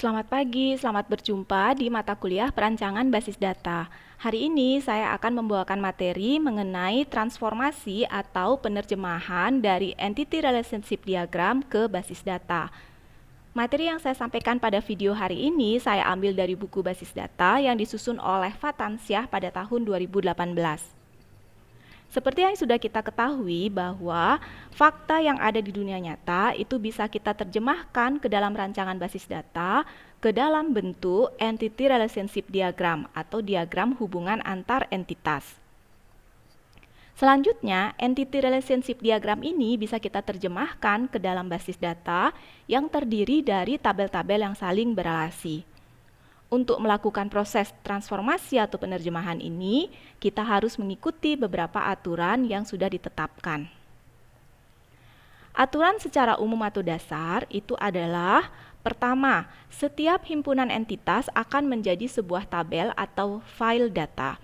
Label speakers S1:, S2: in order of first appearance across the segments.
S1: Selamat pagi, selamat berjumpa di mata kuliah Perancangan Basis Data. Hari ini saya akan membawakan materi mengenai transformasi atau penerjemahan dari Entity Relationship Diagram ke basis data. Materi yang saya sampaikan pada video hari ini saya ambil dari buku basis data yang disusun oleh Fatansyah pada tahun 2018. Seperti yang sudah kita ketahui bahwa fakta yang ada di dunia nyata itu bisa kita terjemahkan ke dalam rancangan basis data ke dalam bentuk Entity Relationship Diagram atau diagram hubungan antar entitas. Selanjutnya, Entity Relationship Diagram ini bisa kita terjemahkan ke dalam basis data yang terdiri dari tabel-tabel yang saling berelasi. Untuk melakukan proses transformasi atau penerjemahan ini, kita harus mengikuti beberapa aturan yang sudah ditetapkan. Aturan secara umum atau dasar itu adalah: pertama, setiap himpunan entitas akan menjadi sebuah tabel atau file data.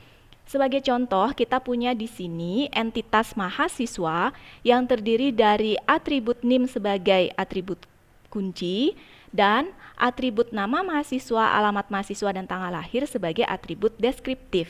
S1: Sebagai contoh, kita punya di sini entitas mahasiswa yang terdiri dari atribut NIM sebagai atribut kunci dan atribut nama mahasiswa, alamat mahasiswa, dan tanggal lahir sebagai atribut deskriptif.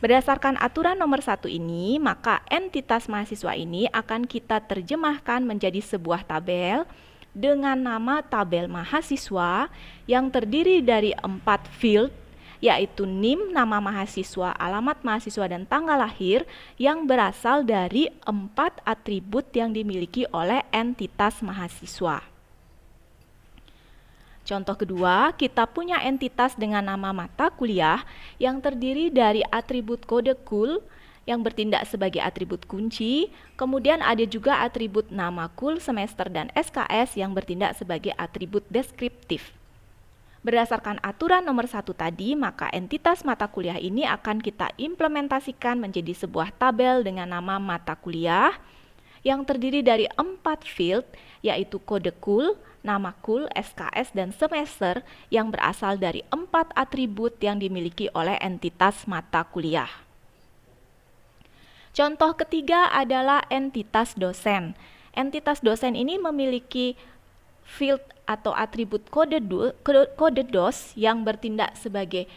S1: Berdasarkan aturan nomor 1 ini, maka entitas mahasiswa ini akan kita terjemahkan menjadi sebuah tabel dengan nama tabel mahasiswa yang terdiri dari 4 field, yaitu NIM, nama mahasiswa, alamat mahasiswa, dan tanggal lahir yang berasal dari 4 atribut yang dimiliki oleh entitas mahasiswa. Contoh kedua, kita punya entitas dengan nama mata kuliah yang terdiri dari atribut kode KUL yang bertindak sebagai atribut kunci, kemudian ada juga atribut nama KUL, semester, dan SKS yang bertindak sebagai atribut deskriptif. Berdasarkan aturan nomor 1 tadi, maka entitas mata kuliah ini akan kita implementasikan menjadi sebuah tabel dengan nama mata kuliah yang terdiri dari 4 field, yaitu kode KUL, nama KUL, SKS, dan semester yang berasal dari 4 atribut yang dimiliki oleh entitas mata kuliah. Contoh ketiga adalah entitas dosen. Entitas dosen ini memiliki field atau atribut kode DOS yang bertindak sebagai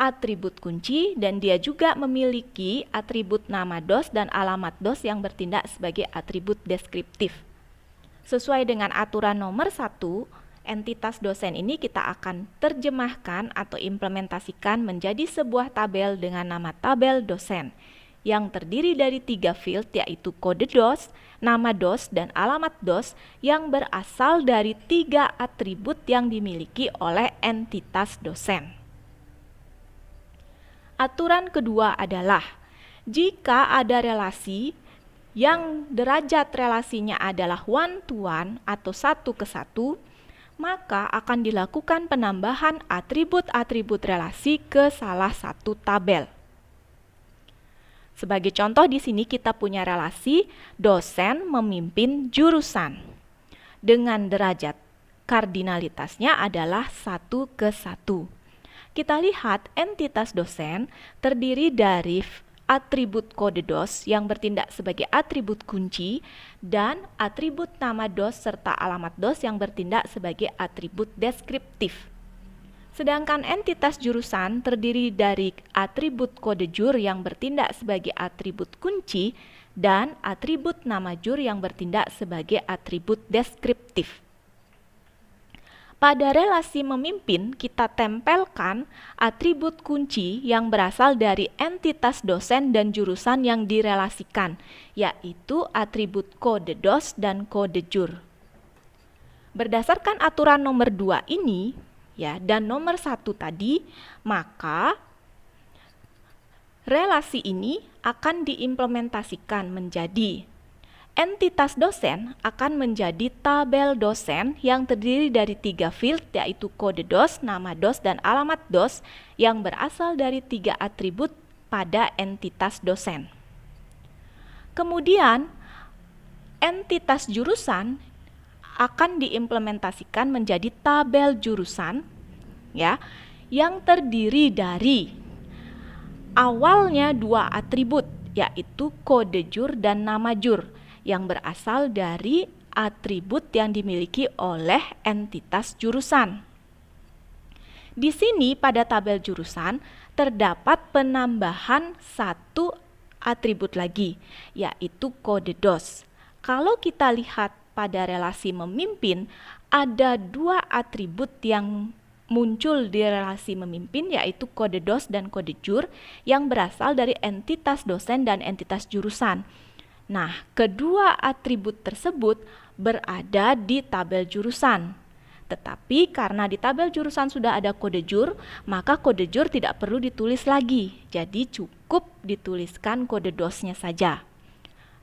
S1: atribut kunci, dan dia juga memiliki atribut nama DOS dan alamat DOS yang bertindak sebagai atribut deskriptif. Sesuai dengan aturan nomor 1, entitas dosen ini kita akan terjemahkan atau implementasikan menjadi sebuah tabel dengan nama tabel dosen yang terdiri dari 3 field, yaitu kode DOS, nama DOS, dan alamat DOS yang berasal dari 3 atribut yang dimiliki oleh entitas dosen. Aturan kedua adalah jika ada relasi yang derajat relasinya adalah one to one atau 1 ke 1, maka akan dilakukan penambahan atribut-atribut relasi ke salah satu tabel. Sebagai contoh di sini kita punya relasi dosen memimpin jurusan dengan derajat kardinalitasnya adalah 1 ke 1. Kita lihat entitas dosen terdiri dari atribut kode DOS yang bertindak sebagai atribut kunci dan atribut nama DOS serta alamat DOS yang bertindak sebagai atribut deskriptif. Sedangkan entitas jurusan terdiri dari atribut kode jur yang bertindak sebagai atribut kunci dan atribut nama jur yang bertindak sebagai atribut deskriptif. Pada relasi memimpin, kita tempelkan atribut kunci yang berasal dari entitas dosen dan jurusan yang direlasikan, yaitu atribut kode DOS dan kode jur. Berdasarkan aturan nomor 2 ini, dan nomor 1 tadi, maka relasi ini akan diimplementasikan menjadi entitas dosen akan menjadi tabel dosen yang terdiri dari 3 field, yaitu kode DOS, nama DOS, dan alamat DOS yang berasal dari 3 atribut pada entitas dosen. Kemudian entitas jurusan akan diimplementasikan menjadi tabel jurusan yang terdiri dari awalnya 2 atribut, yaitu kode jur dan nama jur yang berasal dari atribut yang dimiliki oleh entitas jurusan. Di sini pada tabel jurusan terdapat penambahan satu atribut lagi, yaitu kode DOS. Kalau kita lihat pada relasi memimpin, ada dua atribut yang muncul di relasi memimpin, yaitu kode DOS dan kode JUR yang berasal dari entitas dosen dan entitas jurusan. Nah, kedua atribut tersebut berada di tabel jurusan. Tetapi karena di tabel jurusan sudah ada kode JUR, maka kode JUR tidak perlu ditulis lagi. Jadi cukup dituliskan kode DOS-nya saja.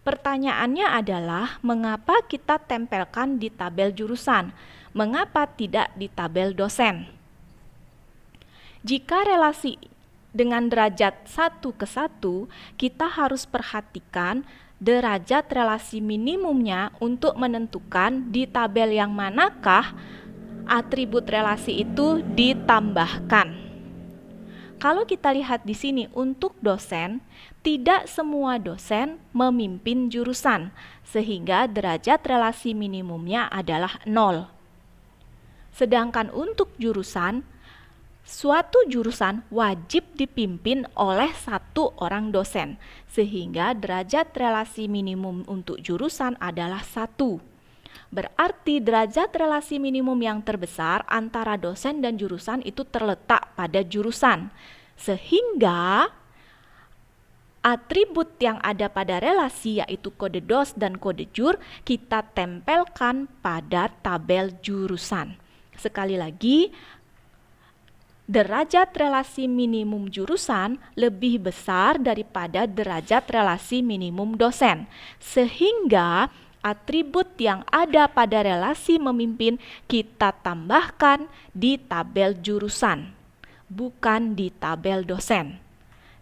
S1: Pertanyaannya adalah, mengapa kita tempelkan di tabel jurusan? Mengapa tidak di tabel dosen? Jika relasi dengan derajat 1 ke 1, kita harus perhatikan derajat relasi minimumnya untuk menentukan di tabel yang manakah atribut relasi itu ditambahkan. Kalau kita lihat di sini untuk dosen, tidak semua dosen memimpin jurusan, sehingga derajat relasi minimumnya adalah 0. Sedangkan untuk jurusan, suatu jurusan wajib dipimpin oleh satu orang dosen, sehingga derajat relasi minimum untuk jurusan adalah 1. Berarti derajat relasi minimum yang terbesar antara dosen dan jurusan itu terletak pada jurusan. Sehingga atribut yang ada pada relasi, yaitu kode DOS dan kode JUR, kita tempelkan pada tabel jurusan. Sekali lagi, derajat relasi minimum jurusan lebih besar daripada derajat relasi minimum dosen. Sehingga atribut yang ada pada relasi memimpin kita tambahkan di tabel jurusan, bukan di tabel dosen.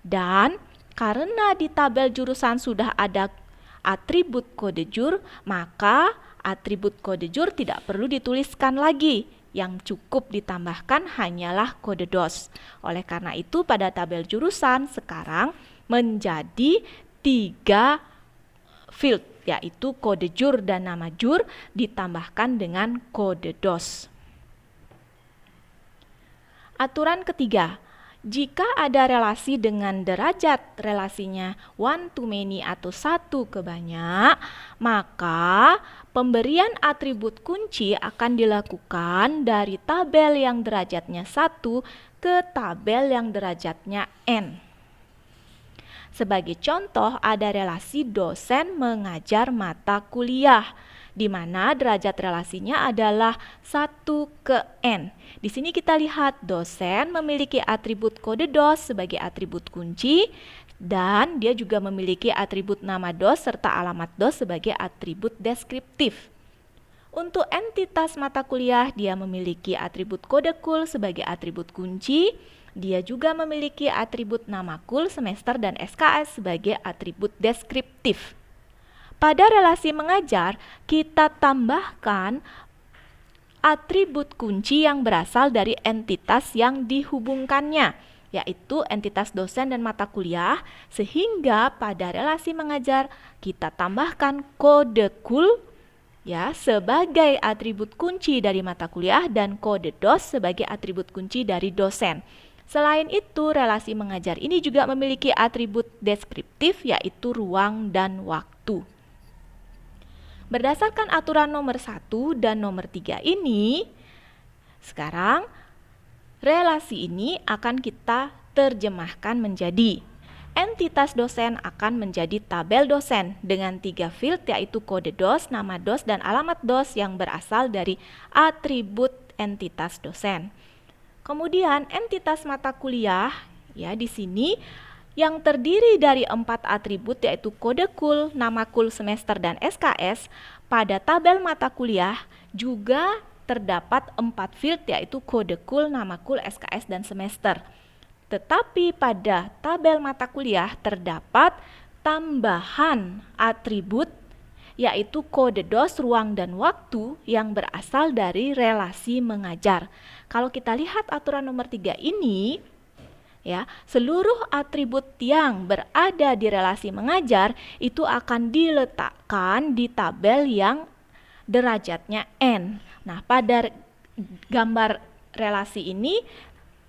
S1: Dan karena di tabel jurusan sudah ada atribut kode JUR, maka atribut kode JUR tidak perlu dituliskan lagi. Yang cukup ditambahkan hanyalah kode DOS. Oleh karena itu pada tabel jurusan sekarang menjadi 3 field, yaitu kode JUR dan nama JUR ditambahkan dengan kode DOS. Aturan ketiga, jika ada relasi dengan derajat relasinya one to many atau satu ke banyak, maka pemberian atribut kunci akan dilakukan dari tabel yang derajatnya 1 ke tabel yang derajatnya n. Sebagai contoh, ada relasi dosen mengajar mata kuliah, di mana derajat relasinya adalah 1 ke n. Di sini kita lihat dosen memiliki atribut kode DOS sebagai atribut kunci, dan dia juga memiliki atribut nama DOS serta alamat DOS sebagai atribut deskriptif. Untuk entitas mata kuliah, dia memiliki atribut kode KUL sebagai atribut kunci. Dia juga memiliki atribut nama KUL, semester, dan SKS sebagai atribut deskriptif. Pada relasi mengajar, kita tambahkan atribut kunci yang berasal dari entitas yang dihubungkannya, yaitu entitas dosen dan mata kuliah, sehingga pada relasi mengajar kita tambahkan kode KUL ya sebagai atribut kunci dari mata kuliah dan kode DOS sebagai atribut kunci dari dosen. Selain itu, relasi mengajar ini juga memiliki atribut deskriptif, yaitu ruang dan waktu. Berdasarkan aturan nomor 1 dan nomor 3 ini, sekarang relasi ini akan kita terjemahkan menjadi entitas dosen akan menjadi tabel dosen dengan 3 field, yaitu kode DOS, nama DOS, dan alamat DOS yang berasal dari atribut entitas dosen. Kemudian entitas mata kuliah ya di sini yang terdiri dari 4 atribut, yaitu kode KUL, nama KUL, semester, dan SKS. Pada tabel mata kuliah juga terdapat 4 field, yaitu kode KUL, nama KUL, SKS, dan semester. Tetapi pada tabel mata kuliah terdapat tambahan atribut, yaitu kode DOS, ruang, dan waktu yang berasal dari relasi mengajar. Kalau kita lihat aturan nomor 3 ini, ya, seluruh atribut yang berada di relasi mengajar itu akan diletakkan di tabel yang derajatnya n. Nah, pada gambar relasi ini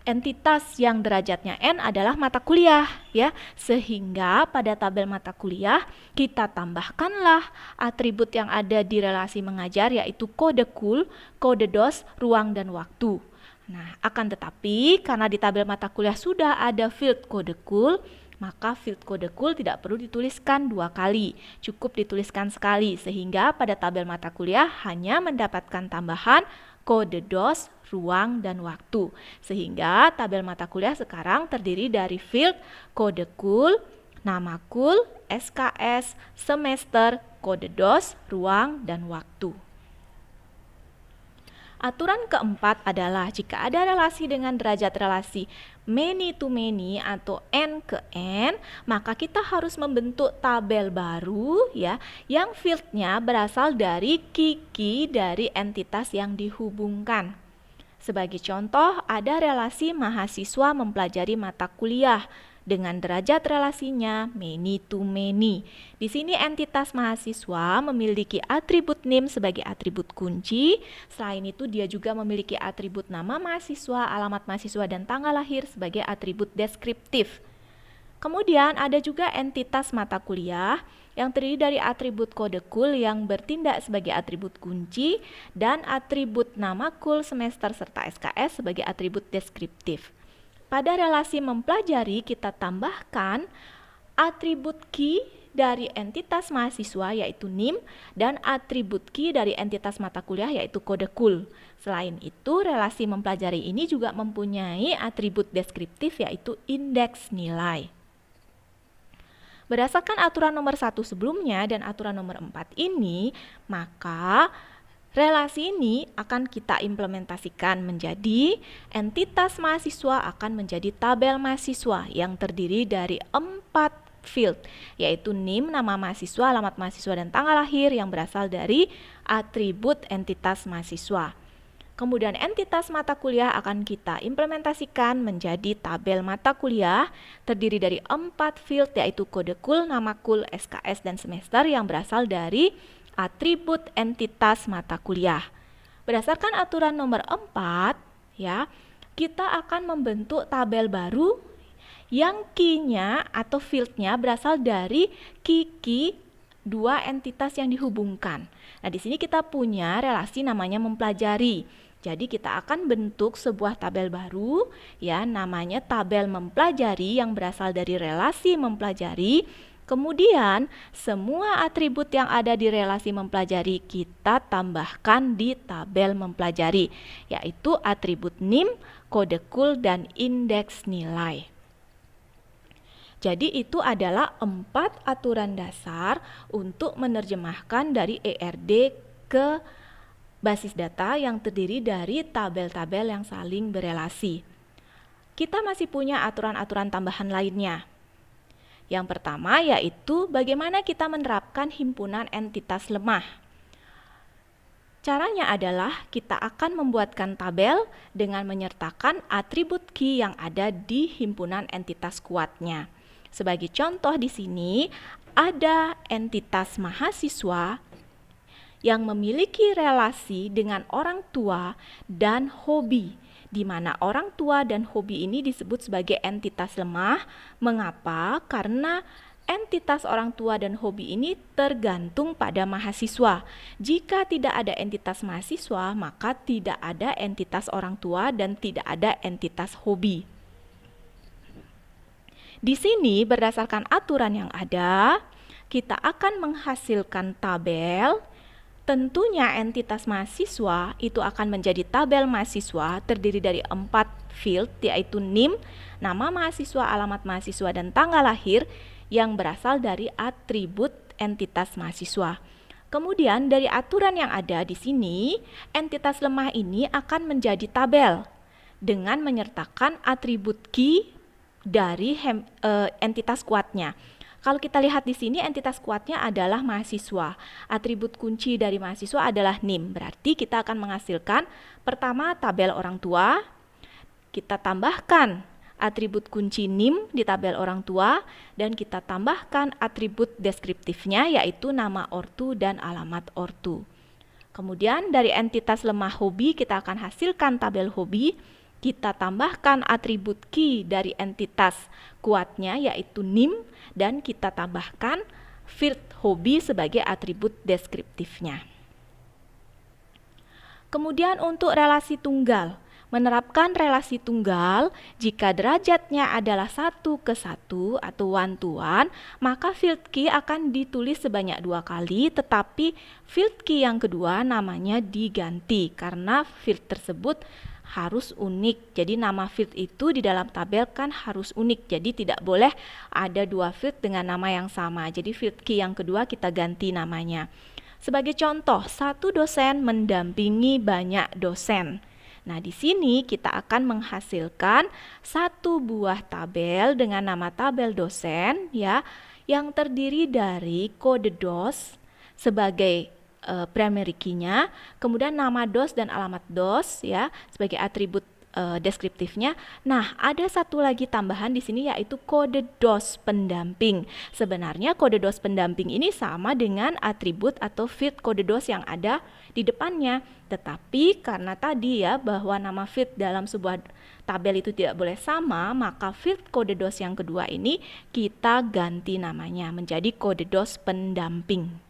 S1: entitas yang derajatnya N adalah mata kuliah, ya. Sehingga pada tabel mata kuliah kita tambahkanlah atribut yang ada di relasi mengajar, yaitu kode KUL, kode DOS, ruang dan waktu. Nah, akan tetapi karena di tabel mata kuliah sudah ada field kode KUL, maka field kode KUL tidak perlu dituliskan 2 kali, cukup dituliskan sekali, sehingga pada tabel mata kuliah hanya mendapatkan tambahan kode DOS, ruang, dan waktu. Sehingga tabel mata kuliah sekarang terdiri dari field kode KUL, nama KUL, SKS, semester, kode DOS, ruang, dan waktu. Aturan keempat adalah jika ada relasi dengan derajat relasi many to many atau N ke N, maka kita harus membentuk tabel baru, ya, yang fieldnya berasal dari key dari entitas yang dihubungkan. Sebagai contoh, ada relasi mahasiswa mempelajari mata kuliah dengan derajat relasinya many to many. Di sini entitas mahasiswa memiliki atribut NIM sebagai atribut kunci. Selain itu dia juga memiliki atribut nama mahasiswa, alamat mahasiswa, dan tanggal lahir sebagai atribut deskriptif. Kemudian ada juga entitas mata kuliah yang terdiri dari atribut kode KUL yang bertindak sebagai atribut kunci dan atribut nama KUL, semester, serta SKS sebagai atribut deskriptif. Pada relasi mempelajari kita tambahkan atribut key dari entitas mahasiswa yaitu NIM dan atribut key dari entitas mata kuliah yaitu kode KUL. Selain itu, relasi mempelajari ini juga mempunyai atribut deskriptif yaitu indeks nilai. Berdasarkan aturan nomor 1 sebelumnya dan aturan nomor 4 ini, maka relasi ini akan kita implementasikan menjadi entitas mahasiswa akan menjadi tabel mahasiswa yang terdiri dari 4 field, yaitu NIM, nama mahasiswa, alamat mahasiswa, dan tanggal lahir yang berasal dari atribut entitas mahasiswa. Kemudian entitas mata kuliah akan kita implementasikan menjadi tabel mata kuliah terdiri dari 4 field, yaitu kode KUL, nama KUL, SKS, dan semester yang berasal dari atribut entitas mata kuliah. Berdasarkan aturan nomor 4, ya, kita akan membentuk tabel baru yang key-nya atau field-nya berasal dari key dua entitas yang dihubungkan. Nah, di sini kita punya relasi namanya mempelajari. Jadi kita akan bentuk sebuah tabel baru, ya, namanya tabel mempelajari yang berasal dari relasi mempelajari. Kemudian, semua atribut yang ada di relasi mempelajari kita tambahkan di tabel mempelajari, yaitu atribut NIM, kode KUL, dan indeks nilai. Jadi itu adalah 4 aturan dasar untuk menerjemahkan dari ERD ke basis data yang terdiri dari tabel-tabel yang saling berelasi. Kita masih punya aturan-aturan tambahan lainnya. Yang pertama yaitu bagaimana kita menerapkan himpunan entitas lemah. Caranya adalah kita akan membuatkan tabel dengan menyertakan atribut key yang ada di himpunan entitas kuatnya. Sebagai contoh di sini ada entitas mahasiswa yang memiliki relasi dengan orang tua dan hobi, di mana orang tua dan hobi ini disebut sebagai entitas lemah. Mengapa? Karena entitas orang tua dan hobi ini tergantung pada mahasiswa. Jika tidak ada entitas mahasiswa, maka tidak ada entitas orang tua dan tidak ada entitas hobi. Di sini berdasarkan aturan yang ada, kita akan menghasilkan tabel. Tentunya entitas mahasiswa itu akan menjadi tabel mahasiswa terdiri dari 4 field, yaitu NIM, nama mahasiswa, alamat mahasiswa, dan tanggal lahir yang berasal dari atribut entitas mahasiswa. Kemudian dari aturan yang ada di sini, entitas lemah ini akan menjadi tabel dengan menyertakan atribut key dari entitas kuatnya. Kalau kita lihat di sini entitas kuatnya adalah mahasiswa. Atribut kunci dari mahasiswa adalah NIM. Berarti kita akan menghasilkan pertama tabel orang tua. Kita tambahkan atribut kunci NIM di tabel orang tua dan kita tambahkan atribut deskriptifnya yaitu nama ortu dan alamat ortu. Kemudian dari entitas lemah hobi kita akan hasilkan tabel hobi kita tambahkan atribut key dari entitas kuatnya yaitu NIM, dan kita tambahkan field hobi sebagai atribut deskriptifnya. Kemudian untuk relasi tunggal, menerapkan relasi tunggal, jika derajatnya adalah 1:1 atau one-to-one, maka field key akan ditulis sebanyak 2 kali, tetapi field key yang kedua namanya diganti karena field tersebut harus unik. Jadi nama field itu di dalam tabel kan harus unik, jadi tidak boleh ada 2 field dengan nama yang sama. Jadi field key yang kedua kita ganti namanya. Sebagai contoh, satu dosen mendampingi banyak dosen. Nah, di sini kita akan menghasilkan satu buah tabel dengan nama tabel dosen ya, yang terdiri dari kode DOS sebagai primary key-nya, kemudian nama DOS dan alamat DOS ya sebagai atribut deskriptifnya. Nah, ada satu lagi tambahan di sini yaitu kode DOS pendamping. Sebenarnya kode DOS pendamping ini sama dengan atribut atau field kode DOS yang ada di depannya. Tetapi karena tadi ya bahwa nama field dalam sebuah tabel itu tidak boleh sama, maka field kode DOS yang kedua ini kita ganti namanya menjadi kode DOS pendamping.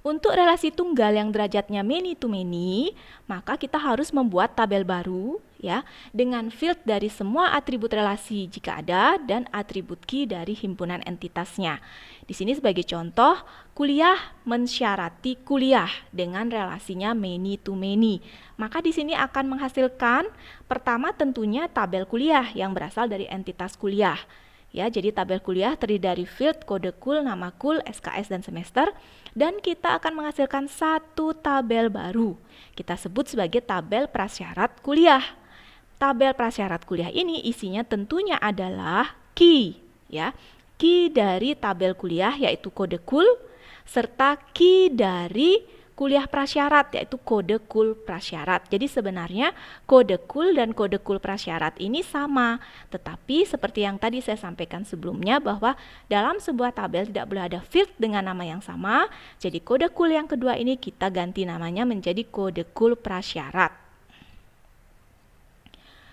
S1: Untuk relasi tunggal yang derajatnya many to many, maka kita harus membuat tabel baru ya dengan field dari semua atribut relasi jika ada dan atribut key dari himpunan entitasnya. Di sini sebagai contoh, kuliah mensyarati kuliah dengan relasinya many to many. Maka di sini akan menghasilkan pertama tentunya tabel kuliah yang berasal dari entitas kuliah. Ya, jadi tabel kuliah terdiri dari field, kode kul, nama kul, SKS, dan semester. Dan kita akan menghasilkan satu tabel baru. Kita sebut sebagai tabel prasyarat kuliah. Tabel prasyarat kuliah ini isinya tentunya adalah key. Ya, key dari tabel kuliah yaitu kode kul, serta key dari kuliah prasyarat yaitu kode kul prasyarat. Jadi sebenarnya kode kul dan kode kul prasyarat ini sama, tetapi seperti yang tadi saya sampaikan sebelumnya bahwa dalam sebuah tabel tidak boleh ada field dengan nama yang sama. Jadi kode kul yang kedua ini kita ganti namanya menjadi kode kul prasyarat.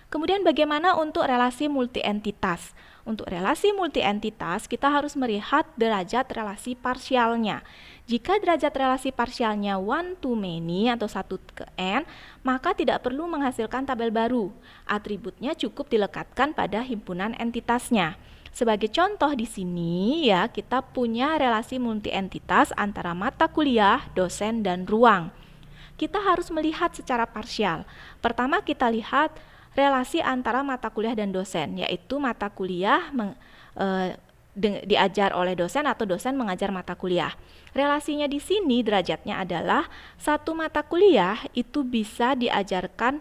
S1: Kemudian bagaimana untuk relasi multi entitas? Untuk relasi multi entitas kita harus melihat derajat relasi parsialnya. Jika derajat relasi parsialnya one to many atau 1:n, maka tidak perlu menghasilkan tabel baru. Atributnya cukup dilekatkan pada himpunan entitasnya. Sebagai contoh di sini ya, kita punya relasi multi entitas antara mata kuliah, dosen, dan ruang. Kita harus melihat secara parsial. Pertama kita lihat relasi antara mata kuliah dan dosen, yaitu mata kuliah diajar oleh dosen atau dosen mengajar mata kuliah. Relasinya di sini derajatnya adalah satu mata kuliah itu bisa diajarkan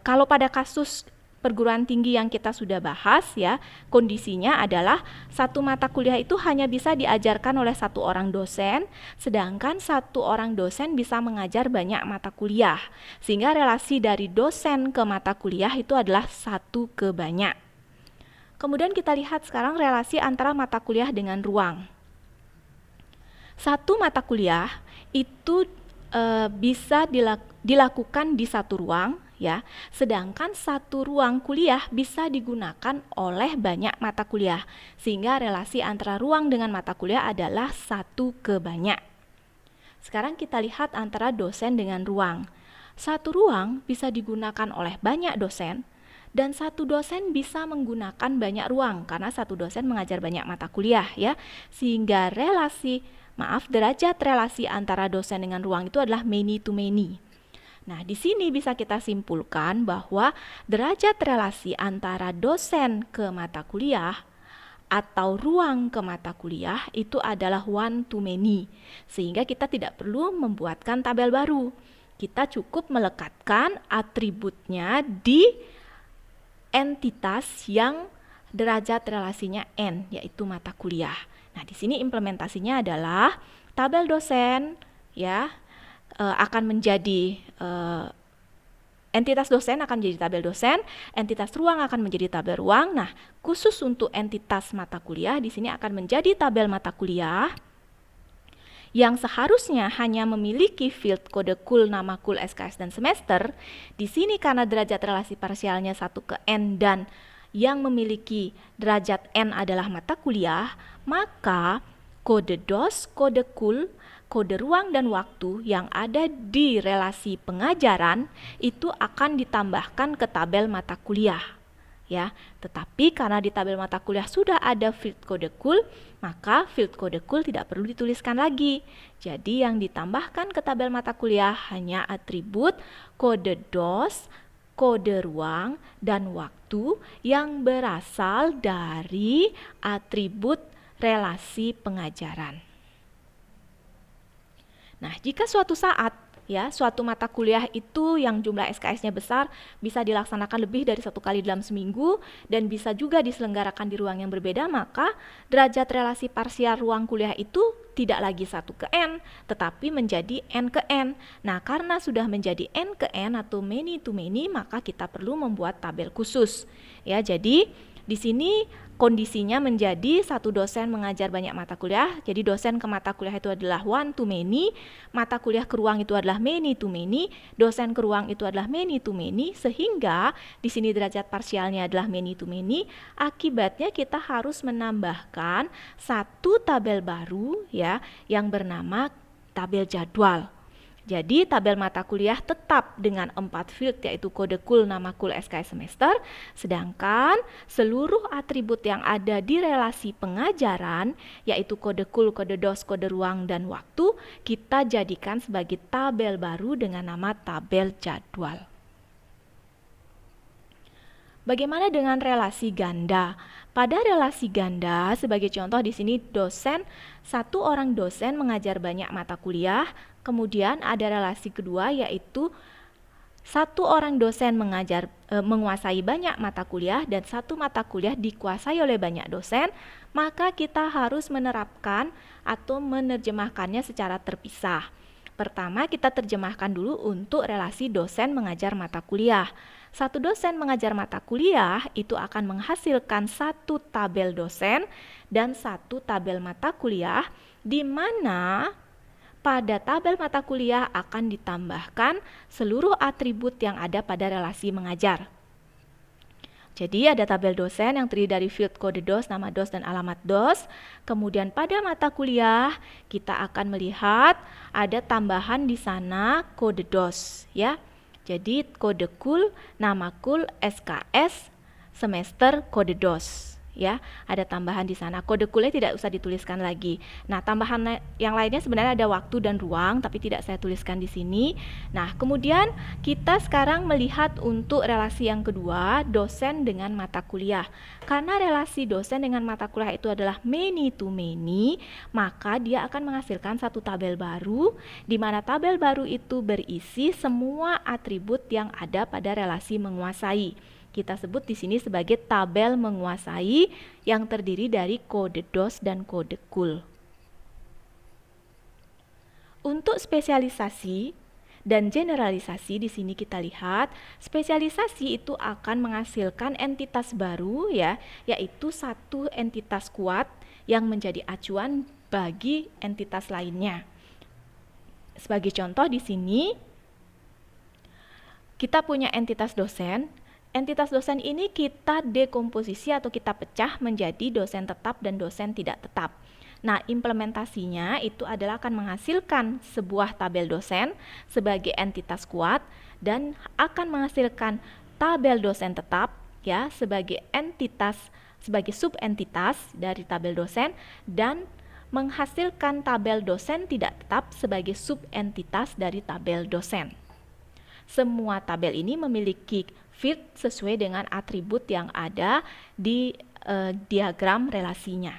S1: kalau pada kasus perguruan tinggi yang kita sudah bahas ya, kondisinya adalah satu mata kuliah itu hanya bisa diajarkan oleh satu orang dosen, sedangkan satu orang dosen bisa mengajar banyak mata kuliah, sehingga relasi dari dosen ke mata kuliah itu adalah 1 ke banyak. Kemudian kita lihat sekarang relasi antara mata kuliah dengan ruang. Satu mata kuliah itu bisa dilakukan di satu ruang ya, sedangkan satu ruang kuliah bisa digunakan oleh banyak mata kuliah, sehingga relasi antara ruang dengan mata kuliah adalah 1 ke banyak. Sekarang kita lihat antara dosen dengan ruang. Satu ruang bisa digunakan oleh banyak dosen, dan satu dosen bisa menggunakan banyak ruang karena satu dosen mengajar banyak mata kuliah ya, sehingga derajat relasi antara dosen dengan ruang itu adalah many to many. Nah, di sini bisa kita simpulkan bahwa derajat relasi antara dosen ke mata kuliah atau ruang ke mata kuliah itu adalah one to many, sehingga kita tidak perlu membuatkan tabel baru. Kita cukup melekatkan atributnya di entitas yang derajat relasinya n, yaitu mata kuliah. Nah, di sini implementasinya adalah tabel dosen ya akan menjadi entitas dosen akan menjadi tabel dosen, entitas ruang akan menjadi tabel ruang. Nah, khusus untuk entitas mata kuliah di sini akan menjadi tabel mata kuliah yang seharusnya hanya memiliki field kode kul, nama kul, SKS, dan semester, di sini karena derajat relasi parsialnya 1/N dan yang memiliki derajat N adalah mata kuliah, maka kode DOS, kode kul, kode ruang dan waktu yang ada di relasi pengajaran itu akan ditambahkan ke tabel mata kuliah. Ya, tetapi karena di tabel mata kuliah sudah ada field kode kul, maka field kode kul tidak perlu dituliskan lagi. Jadi yang ditambahkan ke tabel mata kuliah hanya atribut kode DOS, kode ruang, dan waktu yang berasal dari atribut relasi pengajaran. Nah, jika suatu saat suatu mata kuliah itu yang jumlah SKS-nya besar bisa dilaksanakan lebih dari 1 kali dalam seminggu dan bisa juga diselenggarakan di ruang yang berbeda, maka derajat relasi parsial ruang kuliah itu tidak lagi 1/N, tetapi menjadi N/N. Nah, karena sudah menjadi N/N atau many to many, maka kita perlu membuat tabel khusus. Ya, jadi di sini kondisinya menjadi satu dosen mengajar banyak mata kuliah, jadi dosen ke mata kuliah itu adalah one to many, mata kuliah ke ruang itu adalah many to many, dosen ke ruang itu adalah many to many, sehingga di sini derajat parsialnya adalah many to many. Akibatnya kita harus menambahkan satu tabel baru yang bernama tabel jadwal. Jadi tabel mata kuliah tetap dengan 4 field, yaitu kode kul, nama kul, SKS, semester, sedangkan seluruh atribut yang ada di relasi pengajaran, yaitu kode kul, kode DOS, kode ruang, dan waktu, kita jadikan sebagai tabel baru dengan nama tabel jadwal. Bagaimana dengan relasi ganda? Pada relasi ganda, sebagai contoh di sini satu orang dosen mengajar banyak mata kuliah, kemudian ada relasi kedua yaitu satu orang dosen menguasai banyak mata kuliah dan satu mata kuliah dikuasai oleh banyak dosen, maka kita harus menerapkan atau menerjemahkannya secara terpisah. Pertama, kita terjemahkan dulu untuk relasi dosen mengajar mata kuliah. Satu dosen mengajar mata kuliah itu akan menghasilkan satu tabel dosen dan satu tabel mata kuliah, di mana pada tabel mata kuliah akan ditambahkan seluruh atribut yang ada pada relasi mengajar. Jadi ada tabel dosen yang terdiri dari field kode DOS, nama DOS, dan alamat DOS. Kemudian pada mata kuliah kita akan melihat ada tambahan di sana kode DOS ya. Jadi kode kul, nama kul, SKS, semester, kode DOS ya. Ada tambahan di sana. Kode kulnya tidak usah dituliskan lagi. Nah, tambahan yang lainnya sebenarnya ada waktu dan ruang, tapi tidak saya tuliskan di sini. Nah, kemudian kita sekarang melihat untuk relasi yang kedua, dosen dengan mata kuliah. Karena relasi dosen dengan mata kuliah itu adalah many to many, maka dia akan menghasilkan satu tabel baru, di mana tabel baru itu berisi semua atribut yang ada pada relasi menguasai. Kita sebut di sini sebagai tabel menguasai yang terdiri dari kode DOS dan kode kul. Untuk spesialisasi dan generalisasi, di sini kita lihat spesialisasi itu akan menghasilkan entitas baru yaitu satu entitas kuat yang menjadi acuan bagi entitas lainnya. Sebagai contoh di sini kita punya entitas dosen. Entitas dosen ini kita dekomposisi atau kita pecah menjadi dosen tetap dan dosen tidak tetap. Nah, implementasinya itu adalah akan menghasilkan sebuah tabel dosen sebagai entitas kuat dan akan menghasilkan tabel dosen tetap sebagai subentitas dari tabel dosen dan menghasilkan tabel dosen tidak tetap sebagai subentitas dari tabel dosen. Semua tabel ini memiliki field sesuai dengan atribut yang ada di diagram relasinya.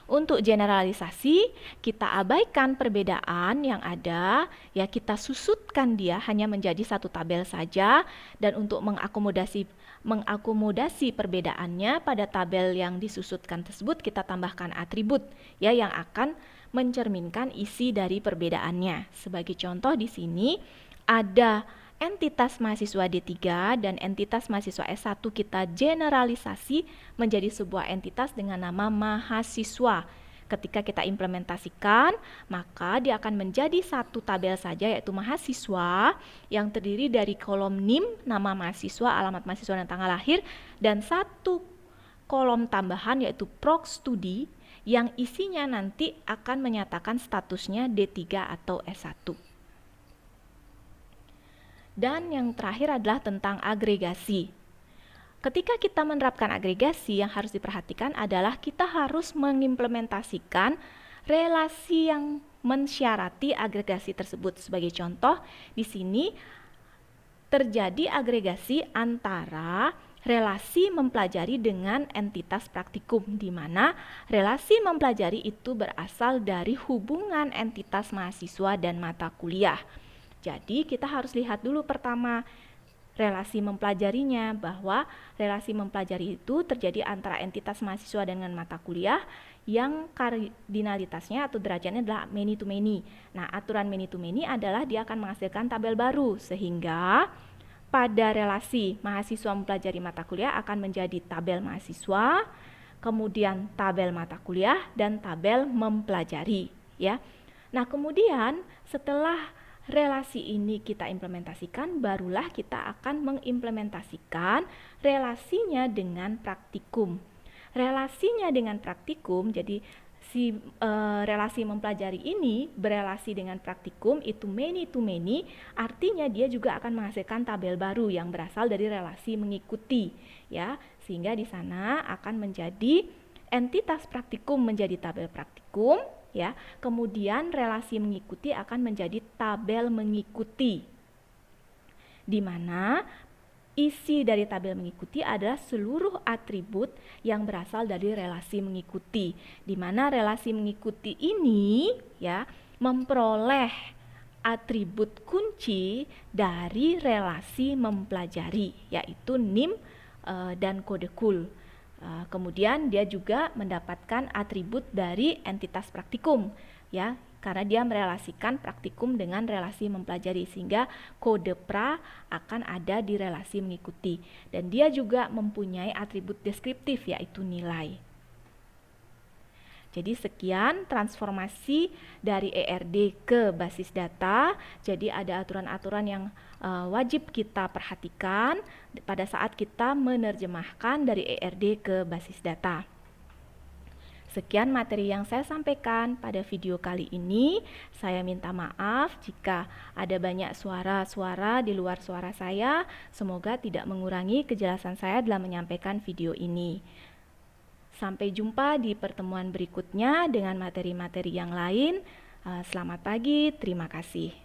S1: Untuk generalisasi, kita abaikan perbedaan yang ada, kita susutkan dia hanya menjadi satu tabel saja, dan untuk mengakomodasi perbedaannya pada tabel yang disusutkan tersebut kita tambahkan atribut yang akan mencerminkan isi dari perbedaannya. Sebagai contoh di sini ada entitas mahasiswa D3 dan entitas mahasiswa S1 kita generalisasi menjadi sebuah entitas dengan nama mahasiswa. Ketika kita implementasikan, maka dia akan menjadi satu tabel saja, yaitu mahasiswa, yang terdiri dari kolom NIM, nama mahasiswa, alamat mahasiswa dan tanggal lahir, dan satu kolom tambahan yaitu Proc Studi yang isinya nanti akan menyatakan statusnya D3 atau S1. Dan yang terakhir adalah tentang agregasi. Ketika kita menerapkan agregasi, yang harus diperhatikan adalah kita harus mengimplementasikan relasi yang mensyarati agregasi tersebut. Sebagai contoh, di sini terjadi agregasi antara relasi mempelajari dengan entitas praktikum, di mana relasi mempelajari itu berasal dari hubungan entitas mahasiswa dan mata kuliah. Jadi kita harus lihat dulu pertama relasi mempelajarinya, bahwa relasi mempelajari itu terjadi antara entitas mahasiswa dengan mata kuliah yang kardinalitasnya atau derajatnya adalah many to many. Nah, aturan many to many adalah dia akan menghasilkan tabel baru, sehingga pada relasi mahasiswa mempelajari mata kuliah akan menjadi tabel mahasiswa, kemudian tabel mata kuliah, dan tabel mempelajari, ya. Nah, kemudian setelah relasi ini kita implementasikan, barulah kita akan mengimplementasikan relasinya dengan praktikum. Relasinya dengan praktikum, jadi relasi mempelajari ini berelasi dengan praktikum itu many to many, artinya dia juga akan menghasilkan tabel baru yang berasal dari relasi mengikuti, ya, sehingga di sana akan menjadi entitas praktikum menjadi tabel praktikum, ya. Kemudian relasi mengikuti akan menjadi tabel mengikuti, di mana isi dari tabel mengikuti adalah seluruh atribut yang berasal dari relasi mengikuti, di mana relasi mengikuti ini, ya, memperoleh atribut kunci dari relasi mempelajari, yaitu NIM dan kode KUL. Kemudian dia juga mendapatkan atribut dari entitas praktikum, ya, karena dia merelasikan praktikum dengan relasi mempelajari, sehingga kode pra akan ada di relasi mengikuti. Dan dia juga mempunyai atribut deskriptif, yaitu nilai. Jadi sekian transformasi dari ERD ke basis data. Jadi ada aturan-aturan yang wajib kita perhatikan pada saat kita menerjemahkan dari ERD ke basis data. Sekian materi yang saya sampaikan pada video kali ini. Saya minta maaf jika ada banyak suara-suara di luar suara saya. Semoga tidak mengurangi kejelasan saya dalam menyampaikan video ini. Sampai jumpa di pertemuan berikutnya dengan materi-materi yang lain. Selamat pagi, terima kasih.